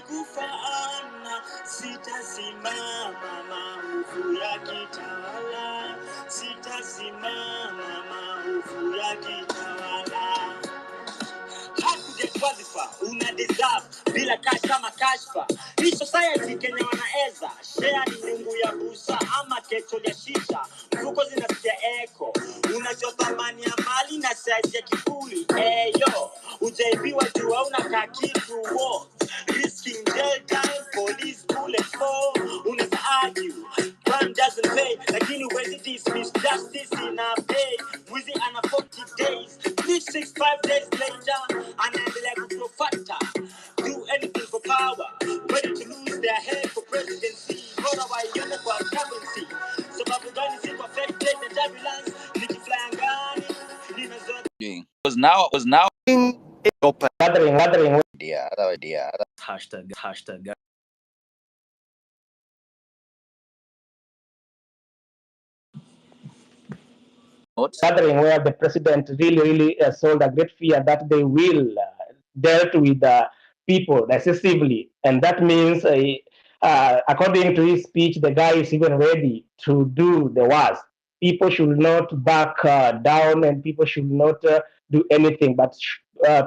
kufaana, sitasimama maovu ya kitawala, sitasimama maovu ya kitawala. Hakuja qualify, una deserve bila cash kama kashfa. Hii society Kenya wanaeza share ni nyungu ya busa ama keto ya shisha. Mfuko zinasikia echo, unajua thamani ya mali na size ya kifuli. Yo, ujaibiwa juu hauna kitu wo. Risking jail time, police bullet fall. Unaweza argue, crime doesn't pay, lakini huwezi dismiss justice ina pay. Mwizi ana 40 days, 365 days later, anaendelea kuprofata. Do anything for power, ready to lose their head for presidency. Bora waione kwa currency. Sababu gani ziko affected na turbulence, nikifly angani, ninazoa. Was now open gathering idea. Hashtag. Gathering where the president really sold a great fear that they will dealt with people excessively, and that means according to his speech, the guy is even ready to do the worst. People should not back down, and people should not do anything, but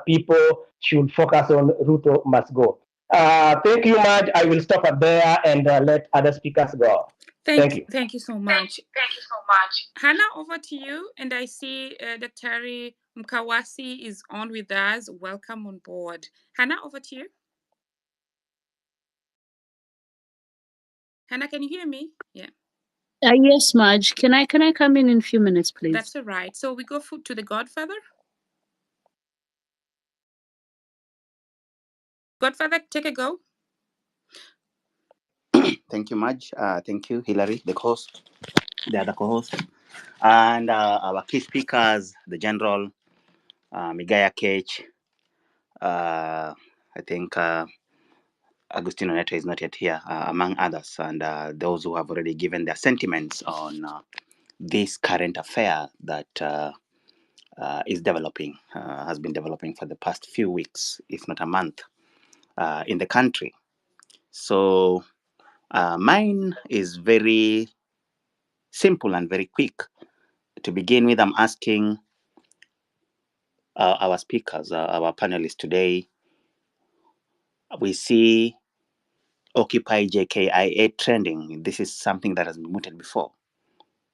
people should focus on Ruto must go. Thank you much. I will stop at there and let other speakers go. Thank you. Thank you so much. Hannah, over to you. And I see Dr. Mkawasi is on with us. Welcome on board. Hannah, over to you. Hannah, can you hear me? Yeah. Yes, Marge. Can I come in a few minutes, please? That's all right. So we go to the Godfather. Godfather, take a go. Thank you, Marge. Thank you, Hillary, the other co-host, and our key speakers, the General, Migaya Cage. I think Agustino Neto is not yet here, among others, and those who have already given their sentiments on this current affair that is developing, has been developing for the past few weeks, if not a month, in the country. So mine is very simple and very quick. To begin with, I'm asking our speakers, our panelists today. We see Occupy JKIA trending. This is something that has been mooted before.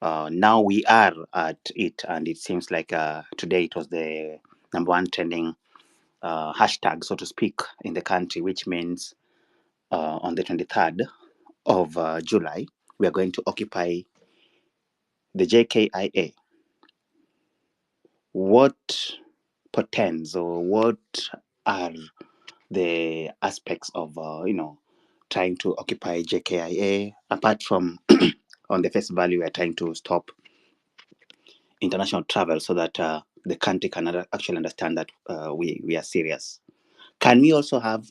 Now we are at it, and it seems like today it was the number one trending hashtag, so to speak, in the country, which means on the 23rd of July, we are going to occupy the JKIA. What portends, or what are the aspects of trying to occupy JKIA, apart from on the face value we are trying to stop international travel so that the country can actually understand that we are serious? Can we also have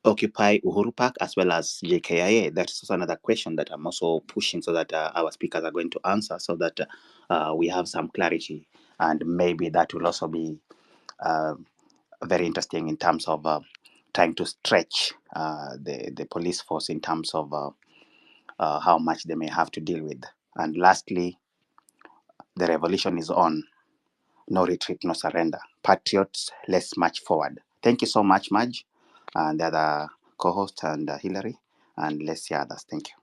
occupy Uhuru Park as well as JKIA? That's also another question that I'm also pushing so that our speakers are going to answer, so that we have some clarity, and maybe that will also be very interesting in terms of trying to stretch the police force in terms of how much they may have to deal with. And lastly, the revolution is on. No retreat, no surrender. Patriots, let's march forward. Thank you so much, Madge, and the other co-host, and Hillary, and let's see others. Thank you.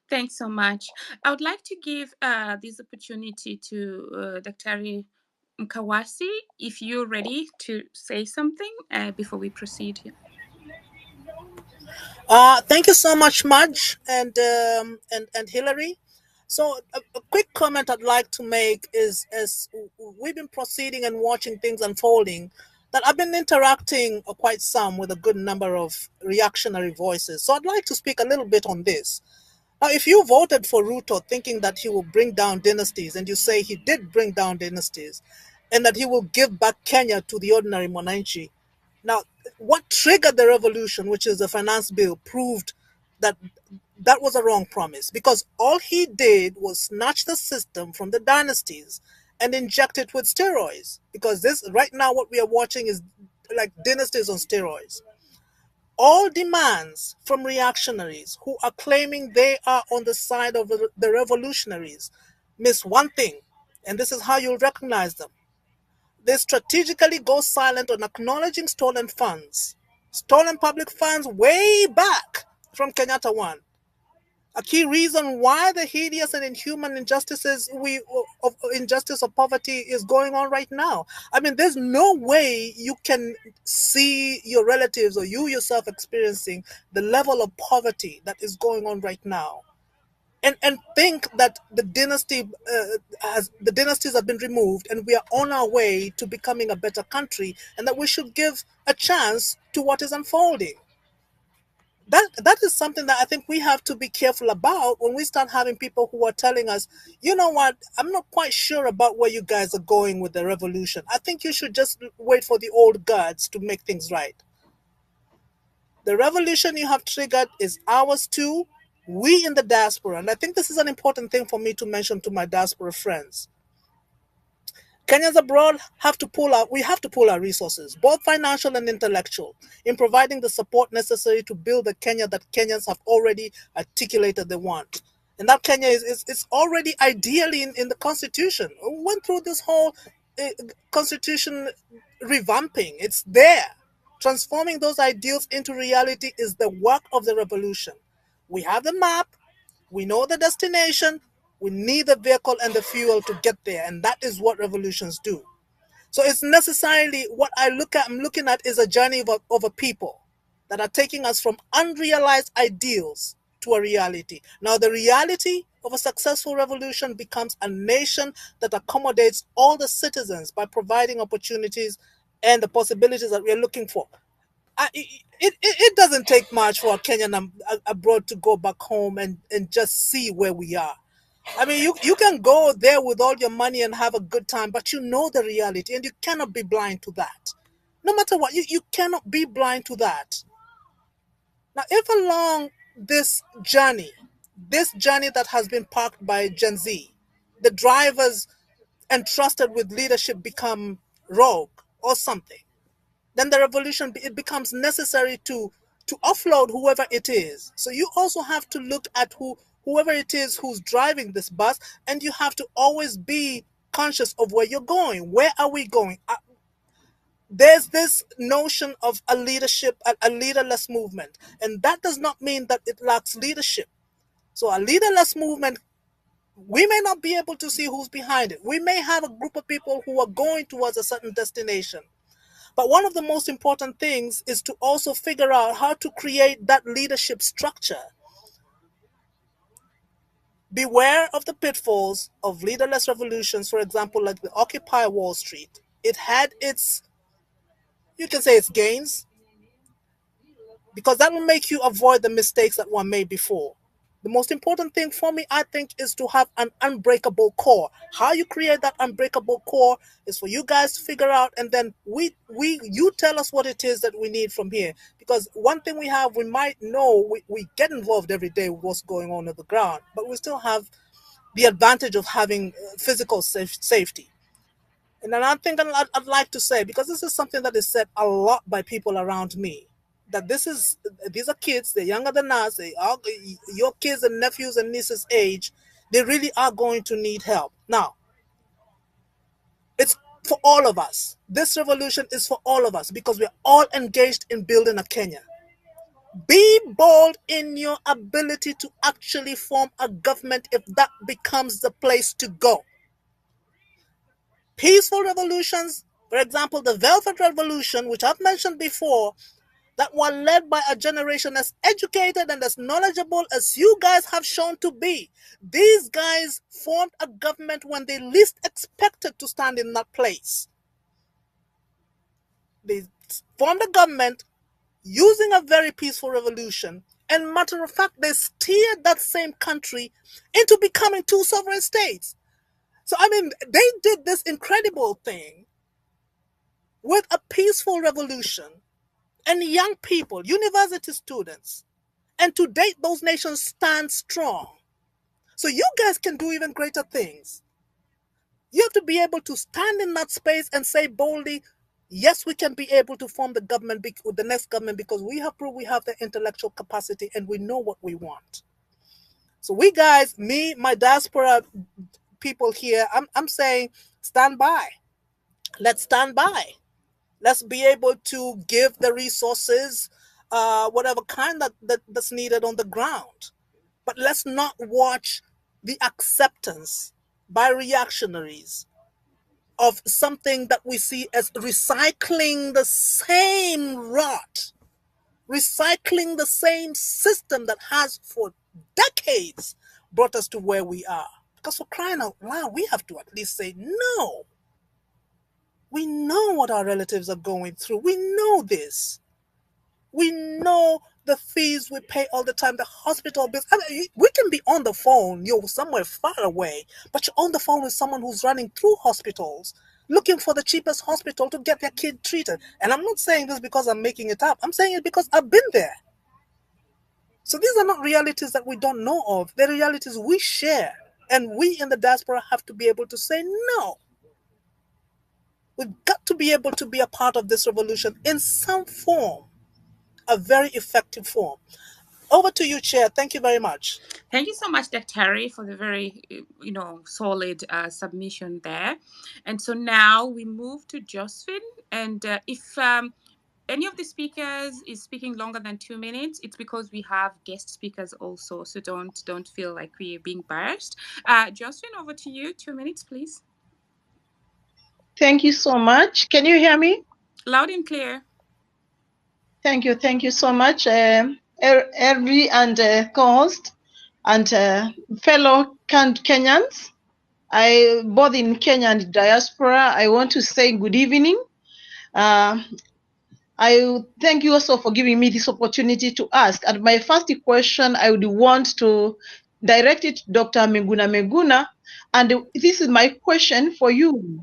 Thanks so much. I would like to give this opportunity to Dr. Mkawasi, if you're ready to say something before we proceed here. Thank you so much, Madge and Hillary. So a quick comment I'd like to make is, as we've been proceeding and watching things unfolding, that I've been interacting quite some with a good number of reactionary voices. So I'd like to speak a little bit on this. Now, if you voted for Ruto thinking that he will bring down dynasties, and you say he did bring down dynasties, and that he will give back Kenya to the ordinary Mwananchi, now, what triggered the revolution, which is the finance bill, proved that that was a wrong promise, because all he did was snatch the system from the dynasties and inject it with steroids. Because this right now, what we are watching is like dynasties on steroids. all demands from reactionaries who are claiming they are on the side of the revolutionaries miss one thing, and this is how you'll recognize them. They strategically go silent on acknowledging stolen funds, stolen public funds way back from Kenyatta 1. A key reason why the hideous and inhuman injustices of injustice of poverty is going on right now. I mean, there's no way you can see your relatives or you yourself experiencing the level of poverty that is going on right now, and think that the dynasties have been removed and we are on our way to becoming a better country, and that we should give a chance to what is unfolding. That is something that I think we have to be careful about when we start having people who are telling us, you know what, I'm not quite sure about where you guys are going with the revolution. I think you should just wait for the old guards to make things right. The revolution you have triggered is ours too, we in the diaspora. And I think this is an important thing for me to mention to my diaspora friends. Kenyans abroad we have to pool our resources, both financial and intellectual, in providing the support necessary to build the Kenya that Kenyans have already articulated they want. And that Kenya is already ideally in the Constitution. We went through this whole Constitution revamping. It's there. Transforming those ideals into reality is the work of the revolution. We have the map. We know the destination. We need the vehicle and the fuel to get there, and that is what revolutions do. So it's necessarily what I'm looking at is a journey of a people that are taking us from unrealized ideals to a reality. Now, the reality of a successful revolution becomes a nation that accommodates all the citizens by providing opportunities and the possibilities that we're looking for. It doesn't take much for a Kenyan abroad to go back home and just see where we are. I mean, you can go there with all your money and have a good time, but you know the reality and you cannot be blind to that. No matter what, you cannot be blind to that. Now, if along this journey that has been parked by Gen Z, the drivers entrusted with leadership become rogue or something, then the revolution, it becomes necessary to offload whoever it is. So you also have to look at whoever it is who's driving this bus, and you have to always be conscious of where you're going. Where are we going? There's this notion of a leaderless movement, and that does not mean that it lacks leadership. So a leaderless movement, we may not be able to see who's behind it. We may have a group of people who are going towards a certain destination. But one of the most important things is to also figure out how to create that leadership structure. Beware of the pitfalls of leaderless revolutions, for example, like the Occupy Wall Street. It had you can say its gains, because that will make you avoid the mistakes that were made before. The most important thing for me, I think, is to have an unbreakable core. How you create that unbreakable core is for you guys to figure out, and then you tell us what it is that we need from here. Because one thing we might know, we get involved every day with what's going on the ground, but we still have the advantage of having physical safety. And another thing I'd like to say, because this is something that is said a lot by people around me, that these are kids, they're younger than us, your kids and nephews and nieces age, they really are going to need help. Now, it's for all of us. This revolution is for all of us because we're all engaged in building a Kenya. Be bold in your ability to actually form a government if that becomes the place to go. Peaceful revolutions, for example, the Velvet Revolution, which I've mentioned before, that were led by a generation as educated and as knowledgeable as you guys have shown to be. These guys formed a government when they least expected to stand in that place. They formed a government using a very peaceful revolution, and matter of fact, they steered that same country into becoming two sovereign states. So, I mean, they did this incredible thing with a peaceful revolution and young people, university students. And to date, those nations stand strong. So you guys can do even greater things. You have to be able to stand in that space and say boldly, Yes, we can be able to form the government, the next government, because we have proved we have the intellectual capacity and we know what we want. So we guys, me, my diaspora people here, I'm saying stand by. Let's stand by. Let's be able to give the resources, whatever kind that's needed on the ground. But let's not watch the acceptance by reactionaries of something that we see as recycling the same rot, recycling the same system that has for decades brought us to where we are. Because for crying out loud, we have to at least say, no. We know what our relatives are going through. We know this. We know the fees we pay all the time, the hospital bills. I mean, we can be on the phone, you're somewhere far away, but you're on the phone with someone who's running through hospitals, looking for the cheapest hospital to get their kid treated. And I'm not saying this because I'm making it up. I'm saying it because I've been there. So these are not realities that we don't know of. They're realities we share. And we in the diaspora have to be able to say no. We've got to be able to be a part of this revolution in some form, a very effective form. Over to you, Chair. Thank you very much. Thank you so much, Dr. for the very, solid submission there. And so now we move to Josephine. And if any of the speakers is speaking longer than 2 minutes, it's because we have guest speakers also. So don't feel like we're being biased. Josephine, over to you. 2 minutes, please. Thank you so much. Can you hear me? Loud and clear. Thank you. Thank you so much, Ervi and co-host and fellow Kenyans. Both in Kenya and diaspora, I want to say good evening. I thank you also for giving me this opportunity to ask. And my first question, I would want to direct it to Dr. Meguna. And this is my question for you.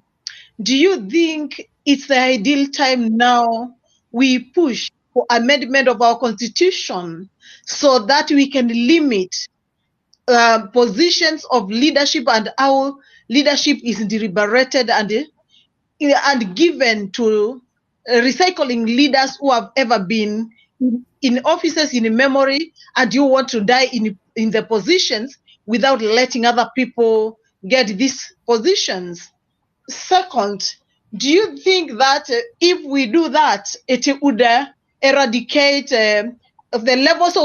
Do you think it's the ideal time now we push for amendment of our constitution so that we can limit positions of leadership and how leadership is deliberated and given to recycling leaders who have ever been in offices in memory, and you want to die in the positions without letting other people get these positions? Second, do you think that if we do that, it would eradicate the levels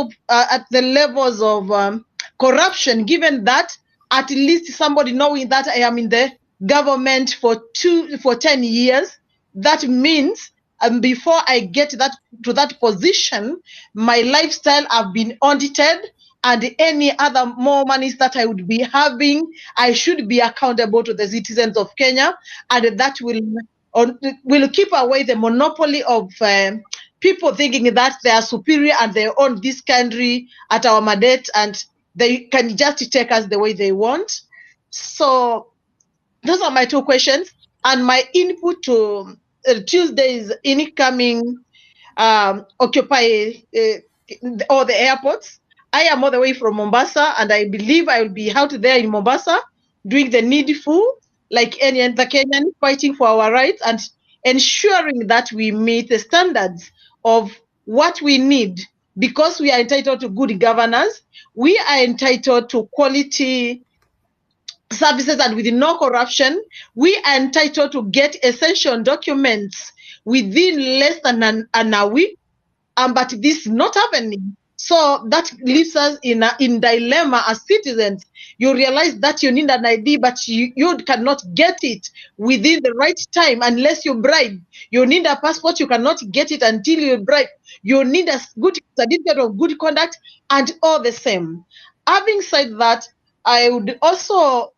of corruption? Given that at least somebody knowing that I am in the government for 10 years, that means before I get to that position, my lifestyle have been audited, and any other more monies that I would be having, I should be accountable to the citizens of Kenya, and that will keep away the monopoly of people thinking that they are superior and they own this country at our mandate and they can just take us the way they want. So those are my two questions, and my input to Tuesday's incoming Occupy all the airports. I am all the way from Mombasa, and I believe I will be out there in Mombasa doing the needful, like any other Kenyan, fighting for our rights and ensuring that we meet the standards of what we need, because we are entitled to good governance. We are entitled to quality services and with no corruption. We are entitled to get essential documents within less than an a week, but this is not happening. So that leaves us in dilemma as citizens. You realize that you need an ID, but you cannot get it within the right time unless you bribe. You need a passport, you cannot get it until you bribe. You need a good certificate of good conduct, and all the same. Having said that, I would also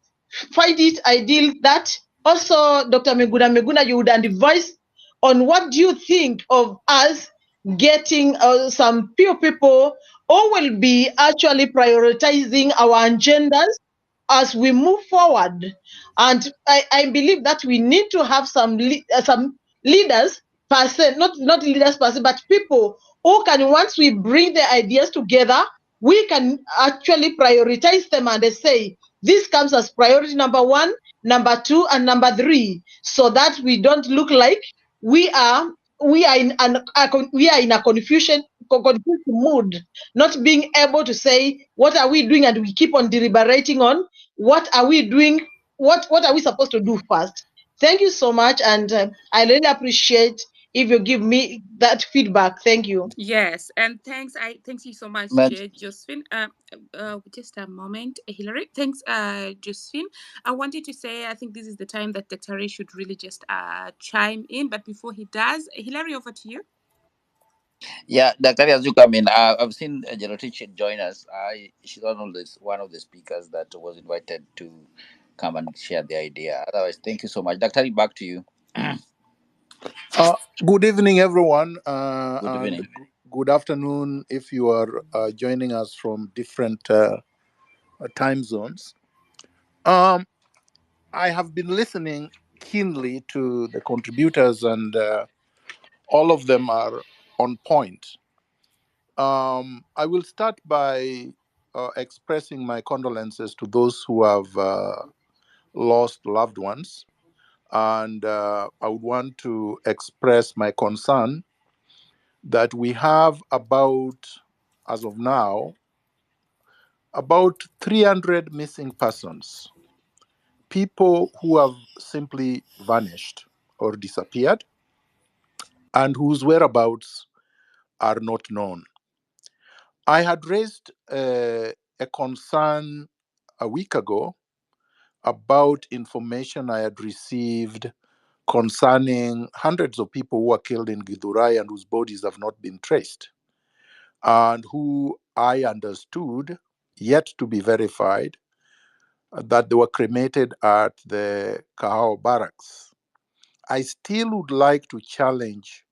find it ideal that also Dr. Meguna, you would advise on what do you think of us getting some few people who will be actually prioritizing our agendas as we move forward. And I believe that we need to have some leaders per se, not leaders per se, but people who can, once we bring the ideas together, we can actually prioritize them and they say, this comes as priority number 1, number 2, and number 3, so that we don't look like we are in a confused mood, not being able to say what are we doing, and we keep on deliberating on what are we doing, what are we supposed to do first. Thank you so much, and I really appreciate if you give me that feedback. Thank you. Yes, and thanks you so much, Man, Josephine. Just a moment, Hillary. Thanks, Josephine. I wanted to say I think this is the time that Dr. should really just chime in. But before he does, Hillary, over to you. yeah, Dr. as you come in, I've seen Gerotich join us. She's one of the speakers that was invited to come and share the idea. Otherwise, thank you so much. Dr. back to you. Good evening, everyone, Good and evening. good afternoon if you are joining us from different time zones. I have been listening keenly to the contributors, and all of them are on point. I will start by expressing my condolences to those who have lost loved ones, and I would want to express my concern that we have as of now, about 300 missing persons, people who have simply vanished or disappeared and whose whereabouts are not known. I had raised a concern a week ago about information I had received concerning hundreds of people who were killed in Githurai and whose bodies have not been traced, and who I understood, yet to be verified, that they were cremated at the Kahao barracks. I still would like to challenge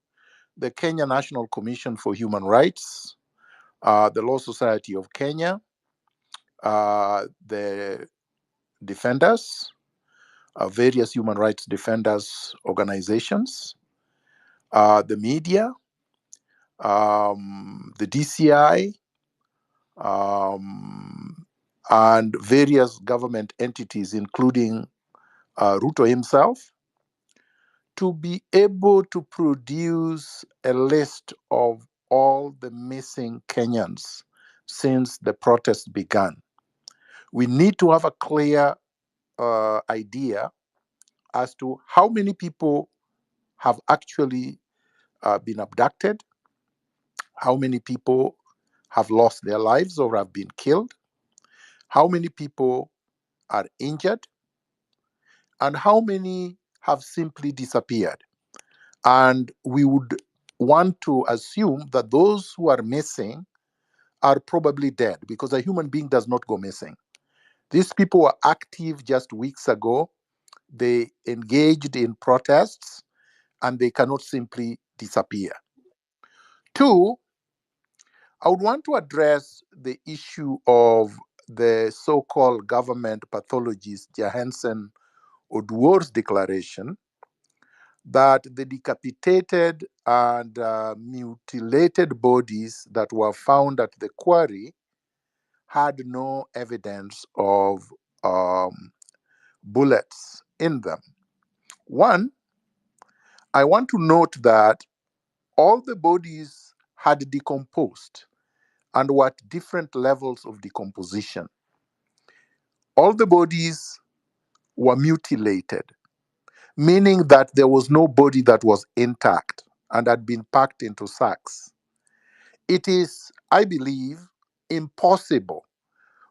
the Kenya National Commission for Human Rights, the Law Society of Kenya, the defenders, various human rights defenders organizations, the media, the DCI, and various government entities, including Ruto himself, to be able to produce a list of all the missing Kenyans since the protest began. We need to have a clear idea as to how many people have actually been abducted, how many people have lost their lives or have been killed, how many people are injured, and how many have simply disappeared. And we would want to assume that those who are missing are probably dead, because a human being does not go missing. These people were active just weeks ago. They engaged in protests, and they cannot simply disappear. Two, I would want to address the issue of the so-called government pathologist Jahansen Oduor's declaration that the decapitated and mutilated bodies that were found at the quarry had no evidence of bullets in them. One, I want to note that all the bodies had decomposed and were at different levels of decomposition. All the bodies were mutilated, meaning that there was no body that was intact and had been packed into sacks. It is, I believe, impossible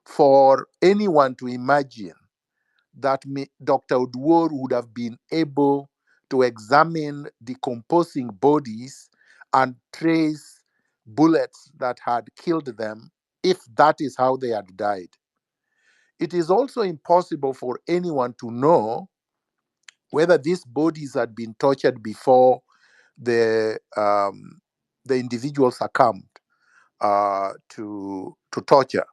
for anyone to imagine that Dr. Oduor would have been able to examine decomposing bodies and trace bullets that had killed them if that is how they had died. It is also impossible for anyone to know whether these bodies had been tortured before the individual succumbed to torture.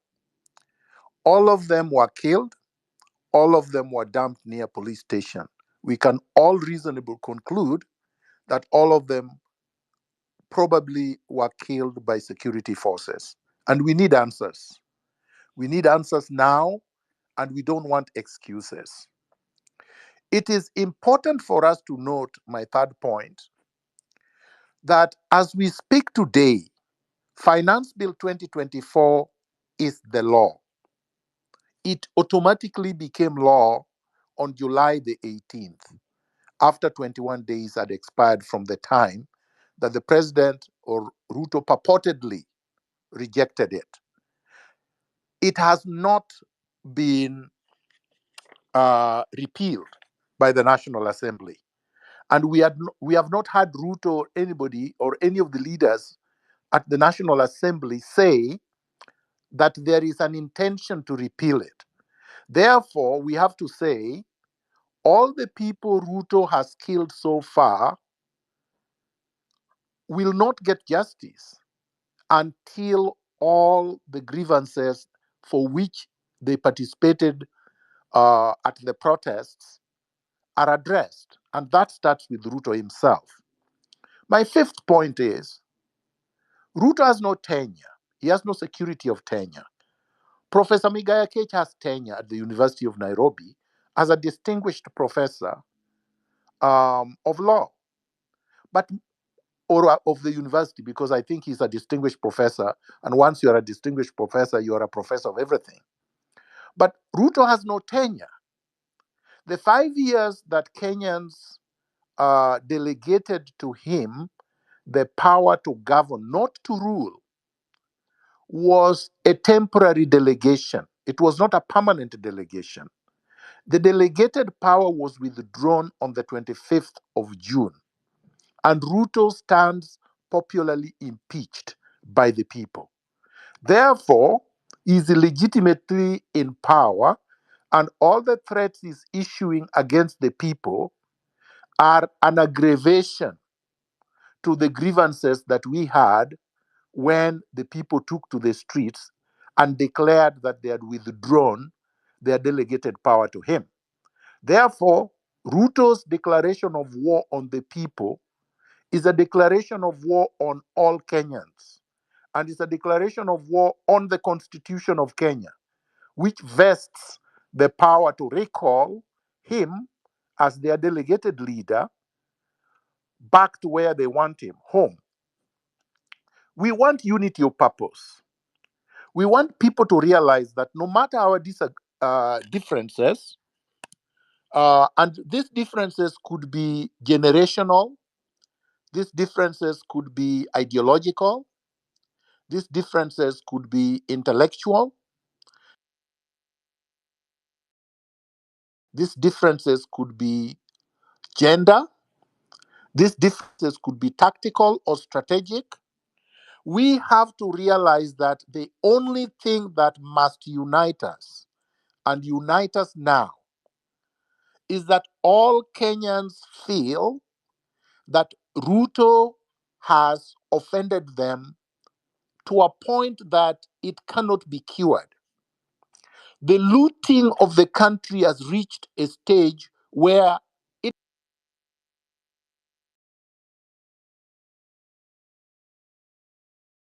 All of them were killed. All of them were dumped near a police station. We can all reasonably conclude that all of them probably were killed by security forces. And we need answers. We need answers now, and we don't want excuses. It is important for us to note my third point that as we speak today, Finance Bill 2024 is the law. It automatically became law on July the 18th, after 21 days had expired from the time that the president or Ruto purportedly rejected it. It has not been repealed by the National Assembly. And we have not had Ruto or anybody or any of the leaders at the National Assembly say that there is an intention to repeal it. Therefore, we have to say all the people Ruto has killed so far will not get justice until all the grievances for which they participated at the protests are addressed. And that starts with Ruto himself. My fifth point is Ruto has no tenure. He has no security of tenure. Professor Migaya Kech has tenure at the University of Nairobi as a distinguished professor of law, but or of the university, because I think he's a distinguished professor. And once you're a distinguished professor, you're a professor of everything. But Ruto has no tenure. The 5 years that Kenyans delegated to him the power to govern, not to rule, was a temporary delegation. It was not a permanent delegation. The delegated power was withdrawn on the 25th of June, and Ruto stands popularly impeached by the people. Therefore, he is legitimately in power, and all the threats he's issuing against the people are an aggravation to the grievances that we had when the people took to the streets and declared that they had withdrawn their delegated power to him. Therefore, Ruto's declaration of war on the people is a declaration of war on all Kenyans, and it's a declaration of war on the Constitution of Kenya, which vests the power to recall him as their delegated leader back to where they want him, home. We want unity of purpose. We want people to realize that no matter our differences, and these differences could be generational, these differences could be ideological, these differences could be intellectual, these differences could be gender, these differences could be tactical or strategic. We have to realize that the only thing that must unite us, and unite us now, is that all Kenyans feel that Ruto has offended them to a point that it cannot be cured. The looting of the country has reached a stage where it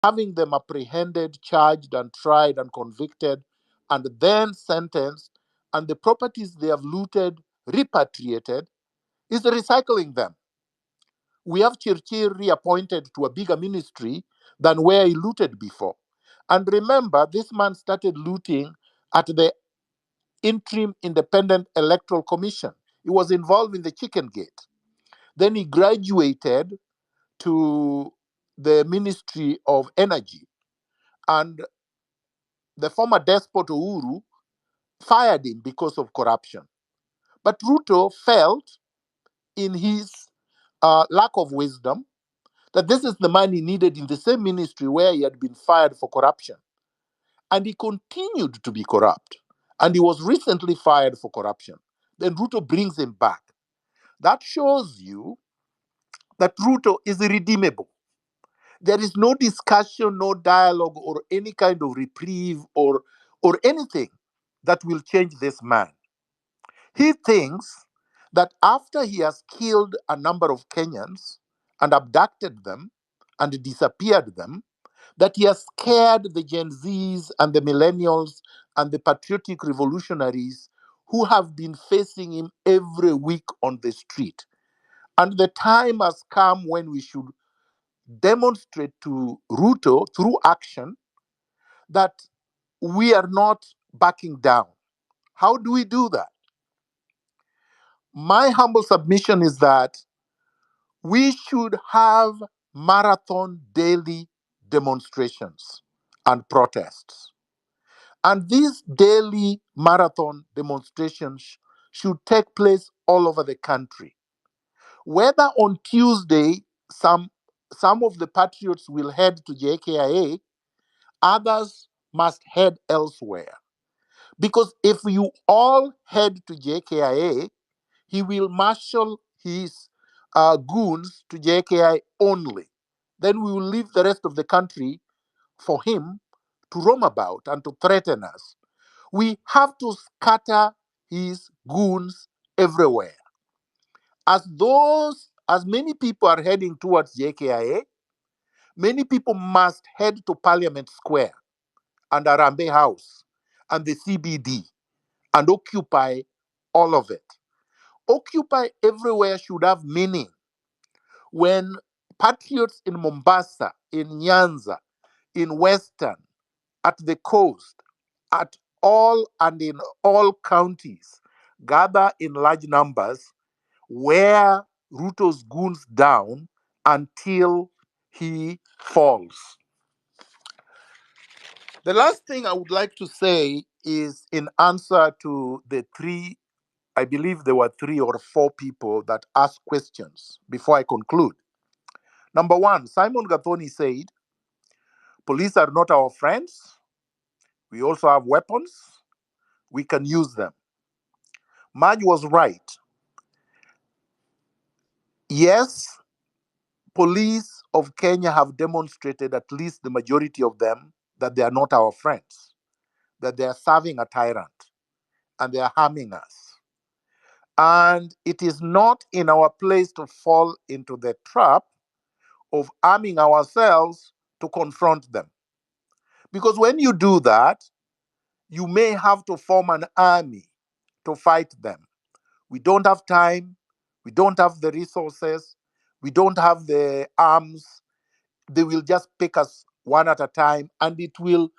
having them apprehended, charged, and tried and convicted, and then sentenced, and the properties they have looted, repatriated, is recycling them. We have Chirchir reappointed to a bigger ministry than where he looted before. And remember, this man started looting at the Interim Independent Electoral Commission. He was involved in the Chicken Gate. Then he graduated to the Ministry of Energy. And the former despot Uhuru fired him because of corruption. But Ruto felt, in his lack of wisdom, that this is the man he needed in the same ministry where he had been fired for corruption. And he continued to be corrupt. And he was recently fired for corruption. Then Ruto brings him back. That shows you that Ruto is irredeemable. There is no discussion, no dialogue, or any kind of reprieve or anything that will change this man. He thinks that after he has killed a number of Kenyans and abducted them and disappeared them, that he has scared the Gen Zs and the millennials and the patriotic revolutionaries who have been facing him every week on the street. And the time has come when we should demonstrate to Ruto through action that we are not backing down. How do we do that? My humble submission is that we should have marathon daily demonstrations and protests. And these daily marathon demonstrations should take place all over the country. Whether on Tuesday, some of the patriots will head to JKIA, others must head elsewhere. Because if you all head to JKIA, he will marshal his goons to JKI only. Then we will leave the rest of the country for him to roam about and to threaten us. We have to scatter his goons everywhere. As many people are heading towards JKIA, many people must head to Parliament Square and Arambe House and the CBD and occupy all of it. Occupy everywhere should have meaning. When patriots in Mombasa, in Nyanza, in Western, at the coast, at all and in all counties, gather in large numbers, wear Ruto's goons down until he falls. The last thing I would like to say is in answer to the three, I believe there were 3 or 4 people that asked questions before I conclude. Number one, Simon Gathoni said, police are not our friends. We also have weapons. We can use them. Maj was right. Yes, police of Kenya have demonstrated, at least the majority of them, that they are not our friends, that they are serving a tyrant and they are harming us. And it is not in our place to fall into the trap of arming ourselves to confront them. Because when you do that, you may have to form an army to fight them. We don't have time. We don't have the resources. We don't have the arms. They will just pick us one at a time, and it will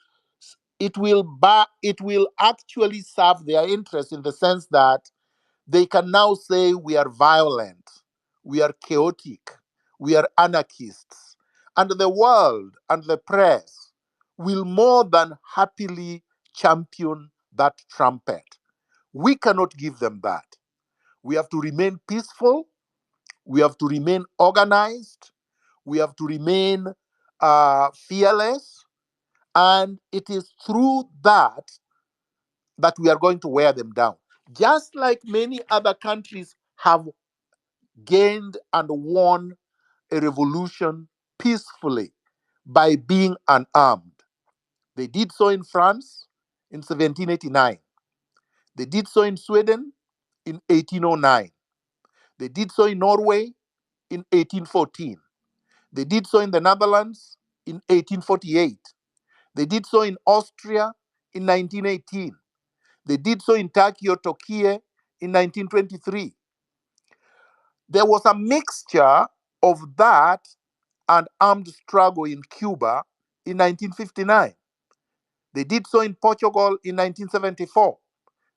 actually serve their interest in the sense that they can now say we are violent, we are chaotic, we are anarchists, and the world and the press will more than happily champion that trumpet. We cannot give them that. We have to remain peaceful. We have to remain organized. We have to remain fearless. And it is through that that we are going to wear them down. Just like many other countries have gained and won a revolution peacefully by being unarmed. They did so in France in 1789. They did so in Sweden in 1809. They did so in Norway in 1814. They did so in the Netherlands in 1848. They did so in Austria in 1918. They did so in Turkey or Turkey in 1923. There was a mixture of that and armed struggle in Cuba in 1959. They did so in Portugal in 1974.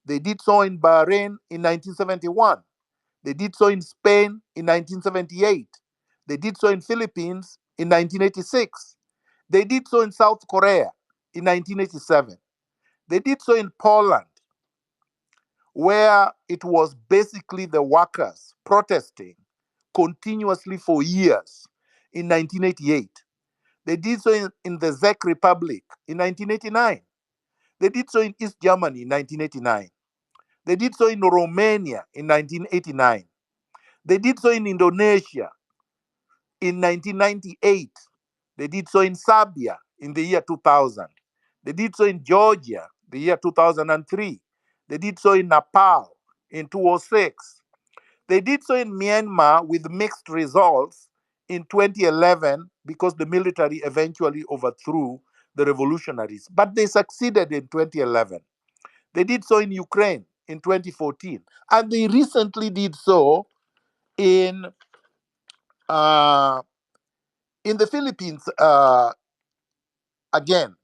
They did so in Bahrain in 1971. They did so in Spain in 1978. They did so in Philippines in 1986. They did so in South Korea in 1987. They did so in Poland, where it was basically the workers protesting continuously for years in 1988. They did so in the Czech Republic in 1989. They did so in East Germany in 1989. They did so in Romania in 1989. They did so in Indonesia in 1998. They did so in Serbia in the year 2000. They did so in Georgia the year 2003. They did so in Nepal in 2006. They did so in Myanmar with mixed results in 2011 because the military eventually overthrew the revolutionaries. But they succeeded in 2011. They did so in Ukraine in 2014. And they recently did so in in the Philippines, again.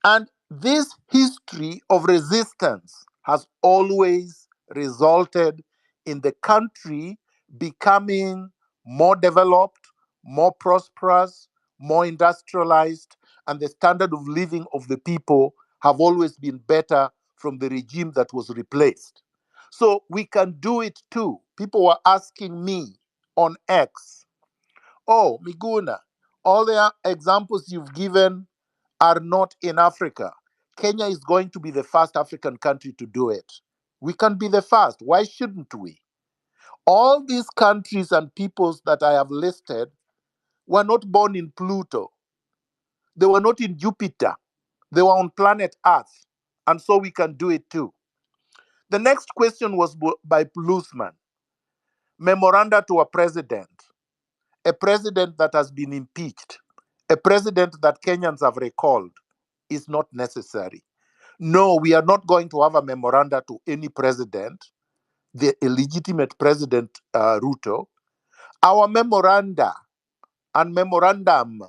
And this history of resistance has always resulted in the country becoming more developed, more prosperous, more industrialized, and the standard of living of the people have always been better from the regime that was replaced. So we can do it too. People were asking me on X, oh, Miguna, all the examples you've given are not in Africa. Kenya is going to be the first African country to do it. We can be the first. Why shouldn't we? All these countries and peoples that I have listed were not born in Pluto. They were not in Jupiter. They were on planet Earth. And so we can do it too. The next question was by Plusman. Memoranda to a president that has been impeached, a president that Kenyans have recalled, is not necessary. No, we are not going to have a memoranda to any president, the illegitimate president Ruto. Our memoranda and memorandum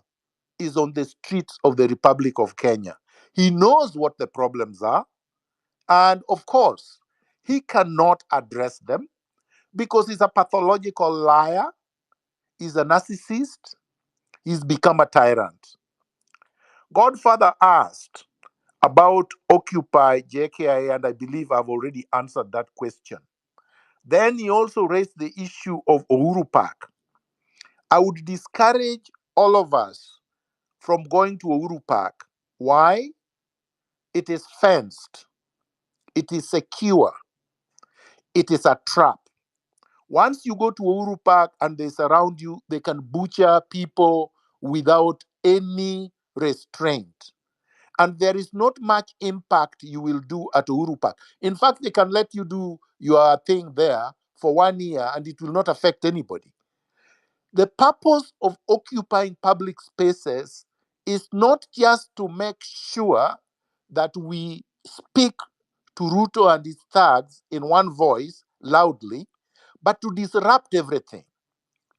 is on the streets of the Republic of Kenya. He knows what the problems are. And of course, he cannot address them because he's a pathological liar, he's a narcissist, he's become a tyrant. Godfather asked about Occupy JKIA, and I believe I've already answered that question. Then he also raised the issue of Uhuru Park. I would discourage all of us from going to Uhuru Park. Why? It is fenced, it is secure, it is a trap. Once you go to Uhuru Park and they surround you, they can butcher people without any restraint. And there is not much impact you will do at Uhuru Park. In fact, they can let you do your thing there for 1 year and it will not affect anybody. The purpose of occupying public spaces is not just to make sure that we speak to Ruto and his thugs in one voice loudly, but to disrupt everything,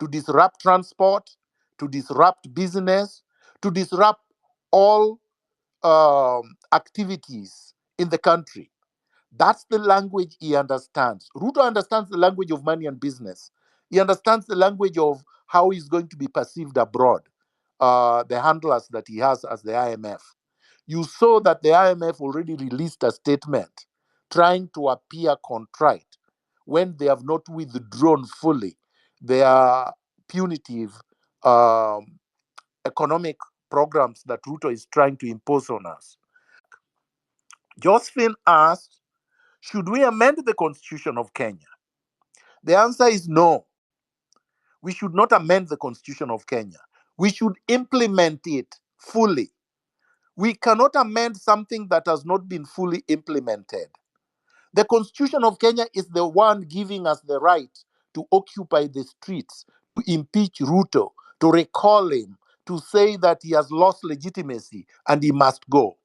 to disrupt transport, to disrupt business, to disrupt all activities in the country. That's the language he understands. Ruto understands the language of money and business. He understands the language of how he's going to be perceived abroad, the handlers that he has as the IMF. You saw that the IMF already released a statement trying to appear contrite when they have not withdrawn fully their punitive economic programs that Ruto is trying to impose on us. Josephine asked, should we amend the constitution of Kenya? The answer is no. We should not amend the constitution of Kenya. We should implement it fully. We cannot amend something that has not been fully implemented. The constitution of Kenya is the one giving us the right to occupy the streets, to impeach Ruto, to recall him, to say that he has lost legitimacy and he must go.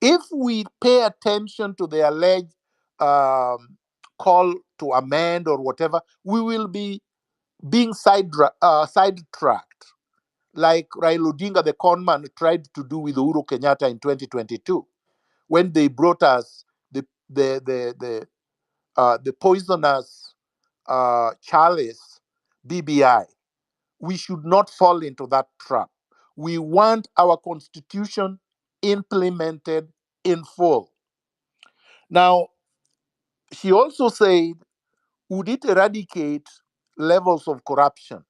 If we pay attention to the alleged call to amend or whatever, we will be being sidetracked, like Raila Odinga, the conman, tried to do with Uhuru Kenyatta in 2022, when they brought us the poisonous chalice, BBI. We should not fall into that trap. We want our constitution implemented in full. Now, she also said, would it eradicate levels of corruption?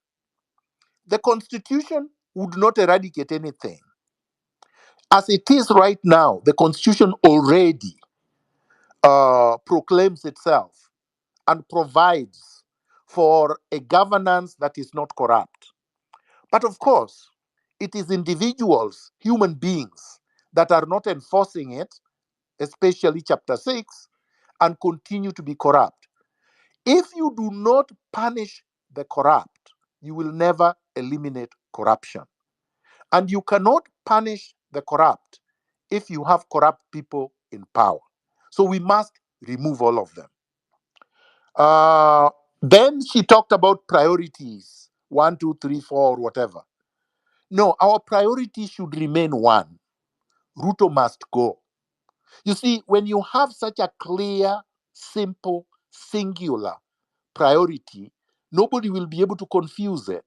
The constitution would not eradicate anything. As it is right now, the constitution already proclaims itself and provides for a governance that is not corrupt. But of course, it is individuals, human beings, that are not enforcing it, especially Chapter 6, and continue to be corrupt. If you do not punish the corrupt, you will never eliminate corruption. And you cannot punish the corrupt if you have corrupt people in power. So we must remove all of them. Then she talked about priorities 1, 2, 3, 4, or whatever. No, our priority should remain one. Ruto must go. You see, when you have such a clear, simple, singular priority, nobody will be able to confuse it.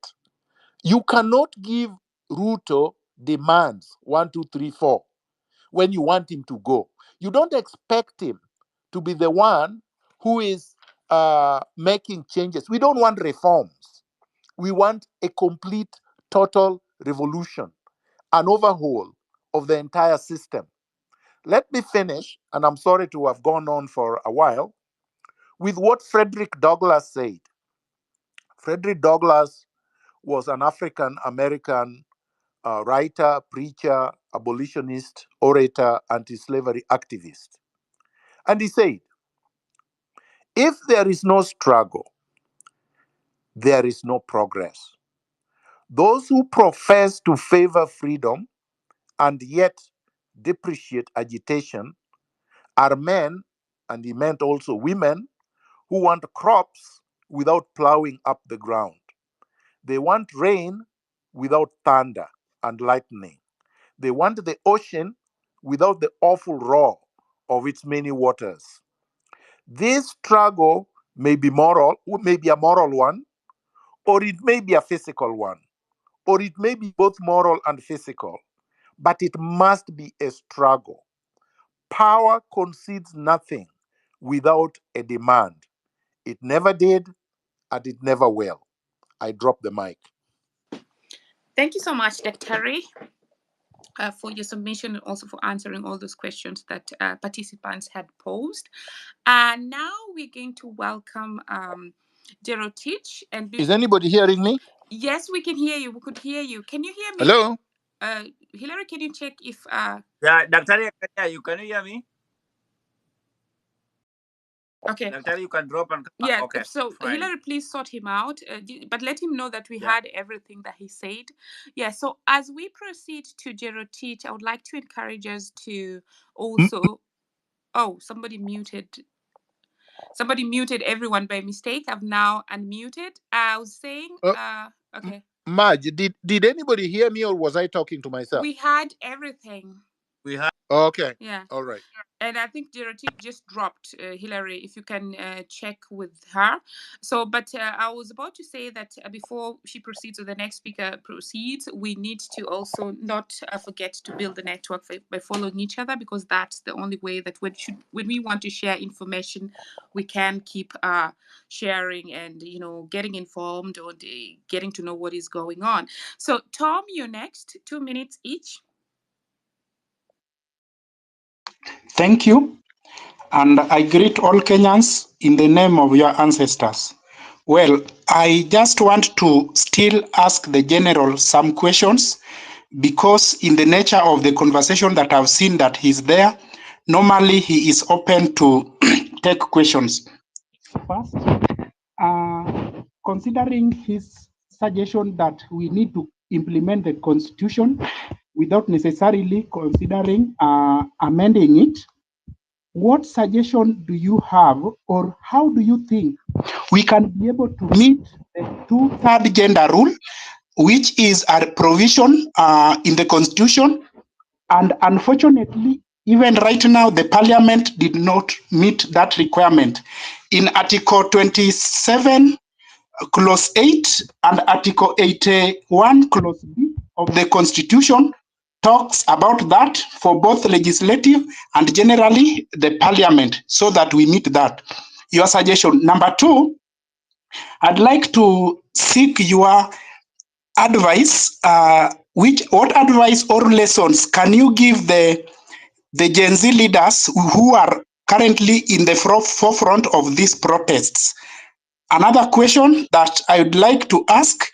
You cannot give Ruto demands 1, 2, 3, 4 when you want him to go. You don't expect him to be the one who is making changes. We don't want reforms. We want a complete, total revolution, an overhaul of the entire system. Let me finish, and I'm sorry to have gone on for a while, with what Frederick Douglass said. Frederick Douglass was an African American writer, preacher, abolitionist, orator, anti slavery activist. And he said, if there is no struggle, there is no progress. Those who profess to favor freedom and yet depreciate agitation are men, and he meant also women, who want crops without plowing up the ground. They want rain without thunder and lightning. They want the ocean without the awful roar of its many waters. This struggle may be moral, may be a moral one, or it may be a physical one, or it may be both moral and physical, but it must be a struggle. Power concedes nothing without a demand. It never did, and it never will. I drop the mic. Thank you so much, Dr. For your submission and also for answering all those questions that participants had posed. And now we're going to welcome Gerotich. Is anybody hearing me? Yes, we can hear you. We could hear you. Can you hear me? Hello? Hillary, can you check if... Yeah, Dr. You can you hear me? Okay. Dr. You can drop and come Yeah, back. Okay, so fine. Hillary, please sort him out, but let him know that we had everything that he said. Yeah, so as we proceed to Gerotich, I would like to encourage us to also... Oh, somebody muted everyone by mistake. I've now unmuted. I was saying, okay. Madge, did anybody hear me, or was I talking to myself? We had everything. We have. Okay. Yeah. All right. And I think Gerotich just dropped. Hillary, if you can check with her. So, but I was about to say that before she proceeds or the next speaker proceeds, we need to also not forget to build the network by following each other, because that's the only way that when we want to share information, we can keep sharing and, you know, getting informed or getting to know what is going on. So, Tom, you're next. 2 minutes each. Thank you, and I greet all Kenyans in the name of your ancestors. Well, I just want to still ask the general some questions, because in the nature of the conversation that I've seen that he's there, normally he is open to take questions. First, considering his suggestion that we need to implement the constitution without necessarily considering amending it, what suggestion do you have, or how do you think we can be able to meet the 2/3 gender rule, which is a provision in the constitution? And unfortunately, even right now, the parliament did not meet that requirement. In Article 27, Clause 8 and Article 81, Clause B of the Constitution talks about that for both legislative and generally the parliament, so that we meet that. Your suggestion. Number two, I'd like to seek your advice. What advice or lessons can you give the Gen Z leaders who are currently in the forefront of these protests? Another question that I would like to ask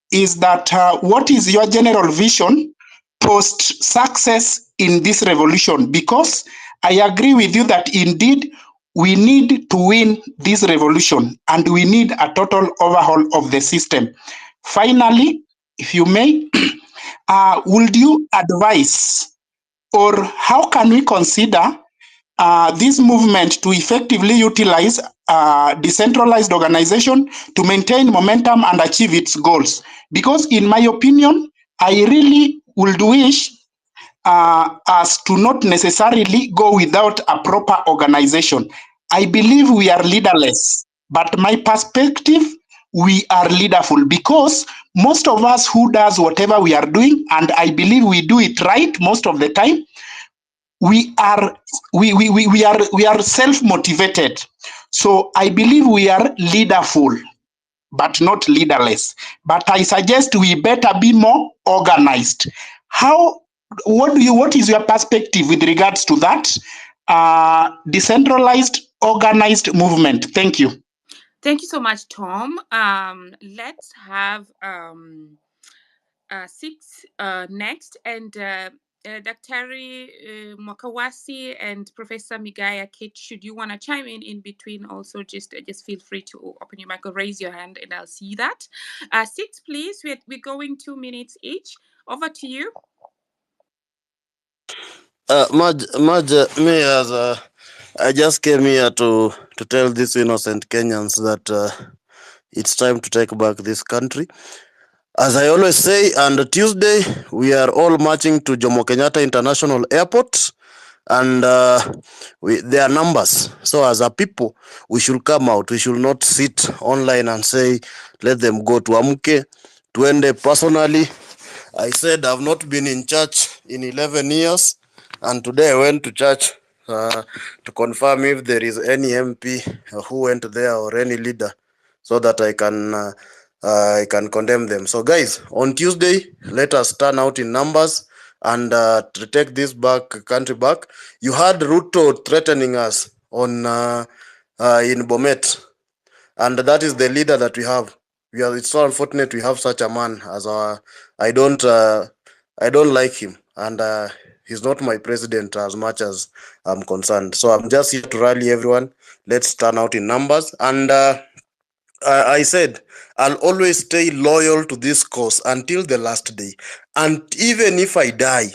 is that what is your general vision post success in this revolution? Because I agree with you that indeed we need to win this revolution and we need a total overhaul of the system. Finally, if you may, would you advise, or how can we consider this movement to effectively utilize decentralized organization to maintain momentum and achieve its goals. Because in my opinion, I really would wish us to not necessarily go without a proper organization. I believe we are leaderless, but my perspective, we are leaderful because most of us who does whatever we are doing, and I believe we do it right most of the time, we are self-motivated. So I believe we are leaderful, but not leaderless. But I suggest we better be more organized. What is your perspective with regards to that decentralized, organized movement? Thank you. Thank you so much, Tom. Let's have Six next, and Dr. Mwakawasi and Professor Migaya Kate, should you want to chime in between also, just feel free to open your mic or raise your hand and I'll see that. Six, please. We're going 2 minutes each. Over to you. Me as I just came here to tell these innocent Kenyans that it's time to take back this country. As I always say, on Tuesday, we are all marching to Jomo Kenyatta International Airport, and there are numbers. So as a people, we should come out. We should not sit online and say, let them go to Amke. Tuende personally. I said I've not been in church in 11 years, and today I went to church to confirm if there is any MP who went there or any leader, so that I can condemn them. So guys, on Tuesday, let us turn out in numbers and to take this country back. You heard Ruto threatening us on in Bomet, and that is the leader that we have. It's so unfortunate we have such a man as our. I don't like him, and he's not my president as much as I'm concerned. So I'm just here to rally everyone. Let's turn out in numbers, and I said I'll always stay loyal to this cause until the last day, and even if I die,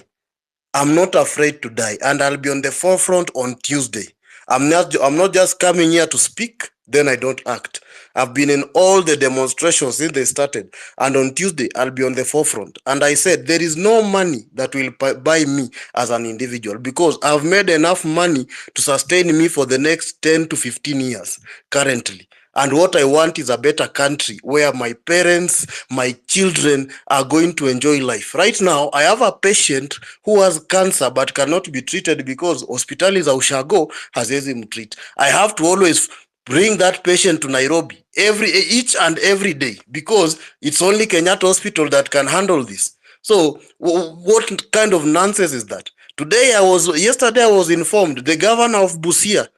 I'm not afraid to die, and I'll be on the forefront on Tuesday. I'm not just coming here to speak, then I don't act. I've been in all the demonstrations since they started, and on Tuesday I'll be on the forefront. And I said there is no money that will buy me as an individual, because I've made enough money to sustain me for the next 10 to 15 years currently. And what I want is a better country where my parents, my children are going to enjoy life. Right now, I have a patient who has cancer but cannot be treated because hospitali za ushago haziwezi mtreat. I have to always bring that patient to Nairobi each and every day, because it's only Kenyatta Hospital that can handle this. So what kind of nonsense is that? Yesterday I was informed the governor of Busia,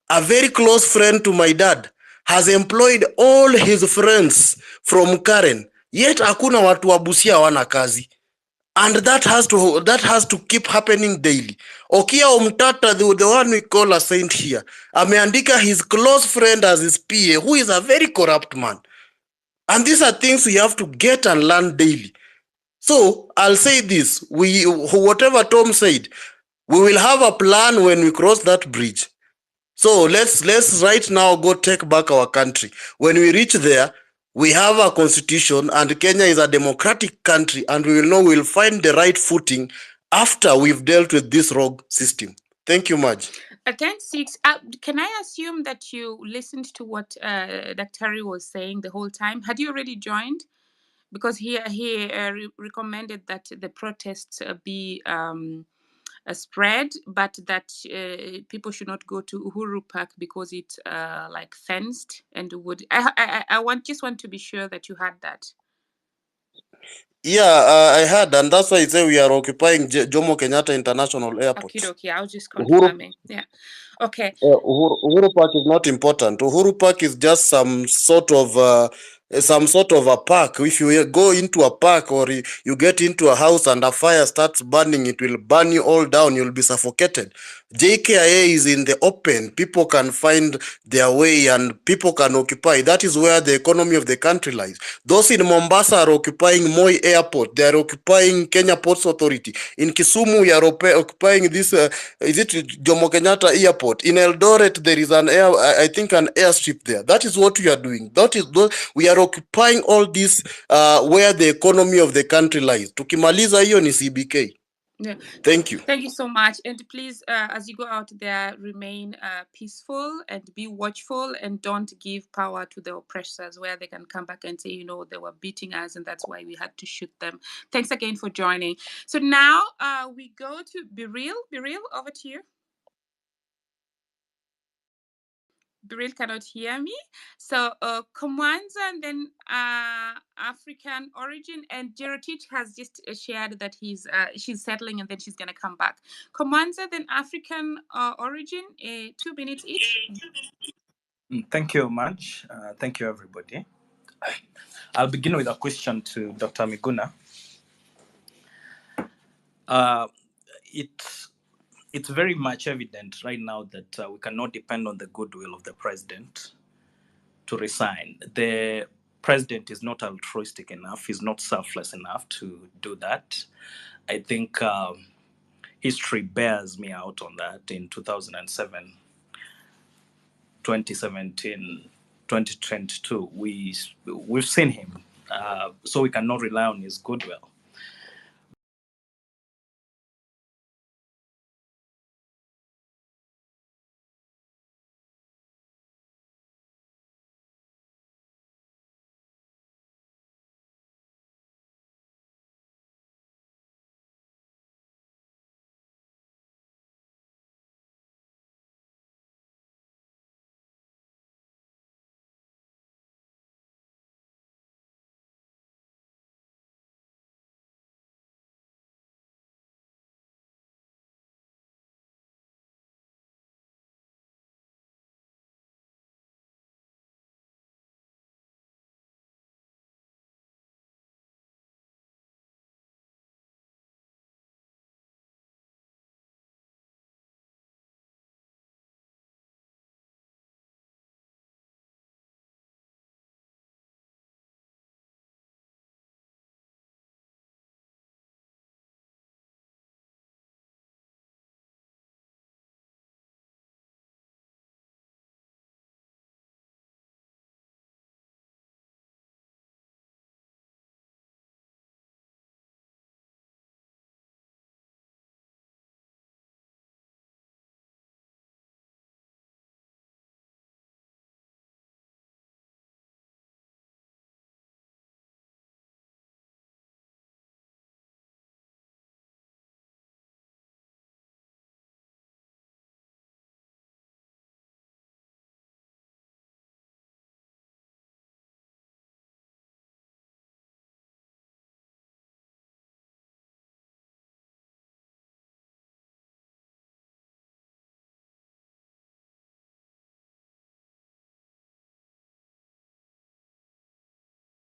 a very close friend to my dad, has employed all his friends from Karen, yet hakuna watu wa Busia wana kazi. And that has to keep happening daily. Okia Omtata, the one we call a saint here, ameandika his close friend as his PA, who is a very corrupt man. And these are things we have to get and learn daily. So I'll say this, whatever Tom said, we will have a plan when we cross that bridge. So let's right now go take back our country. When we reach there, we have a constitution, and Kenya is a democratic country, and we will know we'll find the right footing after we've dealt with this rogue system. Thank you much. Thanks, Six. Can I assume that you listened to what Dr. was saying the whole time? Had you already joined? Because he recommended that the protests be spread, but that people should not go to Uhuru Park because it's like fenced and would. I just want to be sure that you had that. Yeah, I had, and that's why I say we are occupying Jomo Kenyatta International Airport. Okay, I was just confirming. Yeah. Okay. Uhuru Park is not important. Uhuru Park is just some sort of some sort of a park. If you go into a park or you get into a house and a fire starts burning, it will burn you all down. You'll be suffocated. JKIA is in the open. People can find their way and people can occupy. That is where the economy of the country lies. Those in Mombasa are occupying Moi Airport. They are occupying Kenya Ports Authority. In Kisumu, we are occupying this, is it Jomo Kenyatta Airport? In Eldoret, there is an I think an airstrip there. That is what we are doing. We are occupying all this where the economy of the country lies. Tukimaliza hiyo ni CBK. Yeah. Thank you. Thank you so much. And please, as you go out there, remain peaceful and be watchful and don't give power to the oppressors where they can come back and say, you know, they were beating us and that's why we had to shoot them. Thanks again for joining. So now we go to Biril. Biril, over to you. Biril cannot hear me. So Komwanza and then African origin, and Jerotich has just shared that she's settling and then she's going to come back. Komwanza, then African origin, 2 minutes each. Thank you much. Thank you, everybody. I'll begin with a question to Dr. Miguna. It's very much evident right now that we cannot depend on the goodwill of the president to resign. The president is not altruistic enough, he's not selfless enough to do that. I think history bears me out on that. In 2007, 2017, 2022, we've seen him. So we cannot rely on his goodwill.